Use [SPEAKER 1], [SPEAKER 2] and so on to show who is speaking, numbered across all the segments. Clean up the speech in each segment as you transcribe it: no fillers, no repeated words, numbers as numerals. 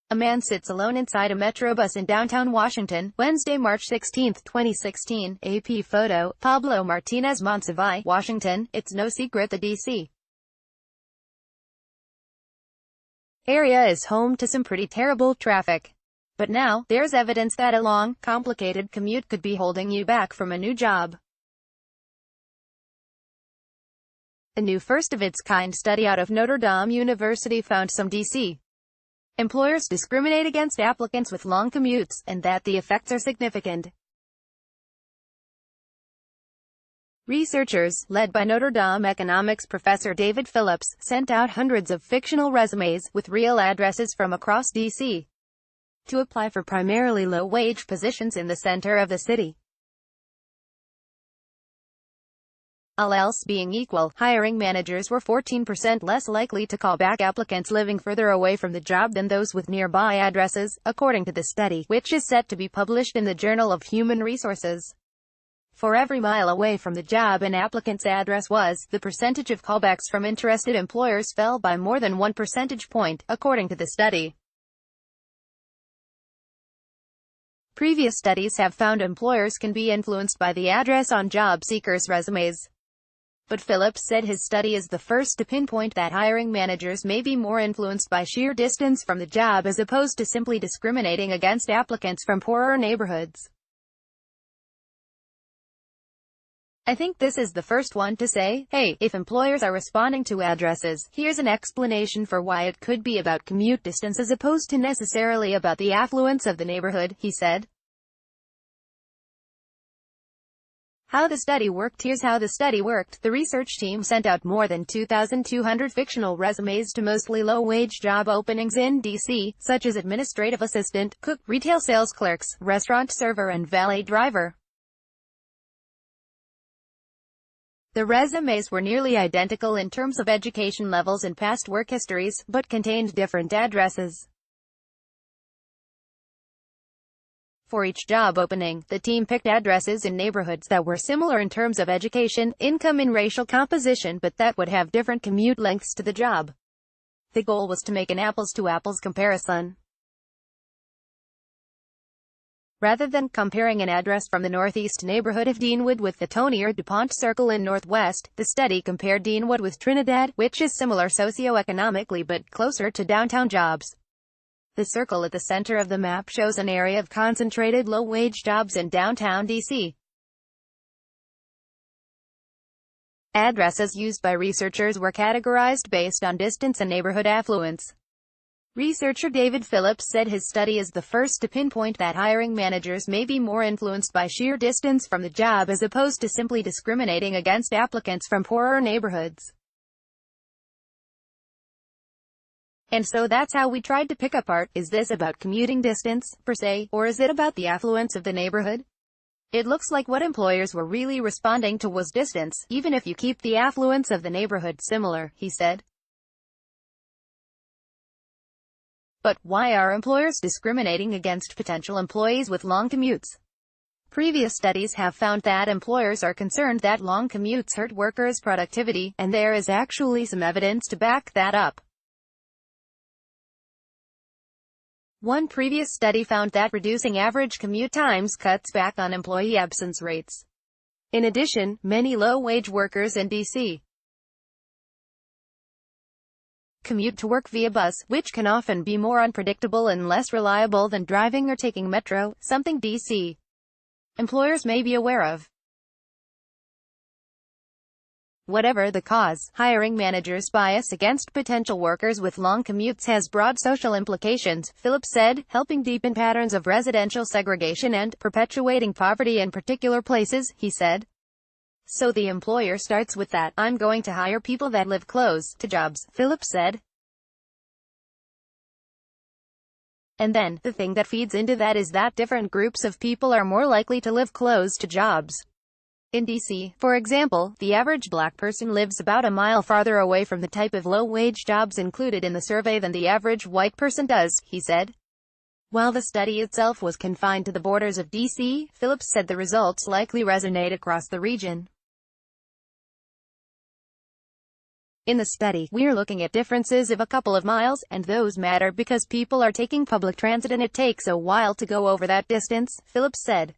[SPEAKER 1] A man sits alone inside a metro bus in downtown Washington, Wednesday, March 16, 2016. AP photo, Pablo Martinez Monsiváis, Washington. It's no secret the D.C. area is home to some pretty terrible traffic. But now, there's evidence that a long, complicated commute could be holding you back from a new job. A new first-of-its-kind study out of Notre Dame University found some D.C. employers discriminate against applicants with long commutes, and that the effects are significant. Researchers, led by Notre Dame economics professor David Phillips, sent out hundreds of fictional resumes, with real addresses from across D.C., to apply for primarily low-wage positions in the center of the city. All else being equal, hiring managers were 14% less likely to call back applicants living further away from the job than those with nearby addresses, according to the study, which is set to be published in the Journal of Human Resources. For every mile away from the job an applicant's address was, the percentage of callbacks from interested employers fell by more than 1 percentage point, according to the study. Previous studies have found employers can be influenced by the address on job seekers' resumes. But Phillips said his study is the first to pinpoint that hiring managers may be more influenced by sheer distance from the job as opposed to simply discriminating against applicants from poorer neighborhoods. I think this is the first one to say, hey, if employers are responding to addresses, here's an explanation for why it could be about commute distance as opposed to necessarily about the affluence of the neighborhood, he said. How the study worked. Here's how the study worked. The research team sent out more than 2,200 fictional resumes to mostly low-wage job openings in D.C., such as administrative assistant, cook, retail sales clerks, restaurant server and valet driver. The resumes were nearly identical in terms of education levels and past work histories, but contained different addresses. For each job opening, the team picked addresses in neighborhoods that were similar in terms of education, income and racial composition, but that would have different commute lengths to the job. The goal was to make an apples-to-apples comparison. Rather than comparing an address from the northeast neighborhood of Deanwood with the Tony or DuPont Circle in Northwest, the study compared Deanwood with Trinidad, which is similar socioeconomically but closer to downtown jobs. The circle at the center of the map shows an area of concentrated low-wage jobs in downtown D.C. Addresses used by researchers were categorized based on distance and neighborhood affluence. Researcher David Phillips said his study is the first to pinpoint that hiring managers may be more influenced by sheer distance from the job as opposed to simply discriminating against applicants from poorer neighborhoods. And so that's how we tried to pick apart, is this about commuting distance, per se, or is it about the affluence of the neighborhood? It looks like what employers were really responding to was distance, even if you keep the affluence of the neighborhood similar, he said. But why are employers discriminating against potential employees with long commutes? Previous studies have found that employers are concerned that long commutes hurt workers' productivity, and there is actually some evidence to back that up. One previous study found that reducing average commute times cuts back on employee absence rates. In addition, many low-wage workers in D.C. commute to work via bus, which can often be more unpredictable and less reliable than driving or taking metro, something D.C. employers may be aware of. Whatever the cause, hiring managers' bias against potential workers with long commutes has broad social implications, Phillips said, helping deepen patterns of residential segregation and perpetuating poverty in particular places, he said. So the employer starts with that, I'm going to hire people that live close to jobs, Phillips said. And then, the thing that feeds into that is that different groups of people are more likely to live close to jobs. In D.C., for example, the average black person lives about a mile farther away from the type of low-wage jobs included in the survey than the average white person does, he said. While the study itself was confined to the borders of D.C., Phillips said the results likely resonate across the region. In the study, we're looking at differences of a couple of miles, and those matter because people are taking public transit and it takes a while to go over that distance, Phillips said.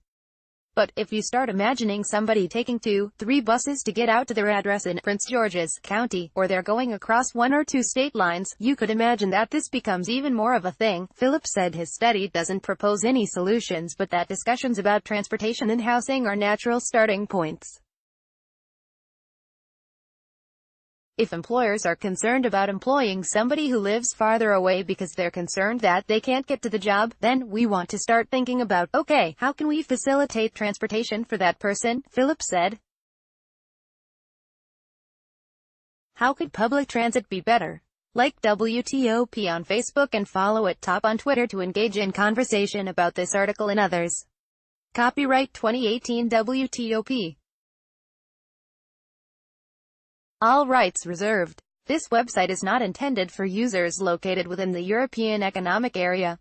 [SPEAKER 1] But if you start imagining somebody taking 2-3 buses to get out to their address in Prince George's County, or they're going across 1 or 2 state lines, you could imagine that this becomes even more of a thing. Phillips said his study doesn't propose any solutions, but that discussions about transportation and housing are natural starting points. If employers are concerned about employing somebody who lives farther away because they're concerned that they can't get to the job, then we want to start thinking about, okay, how can we facilitate transportation for that person, Phillips said. How could public transit be better? Like WTOP on Facebook and follow at Top on Twitter to engage in conversation about this article and others. Copyright 2018 WTOP. All rights reserved. This website is not intended for users located within the European Economic Area.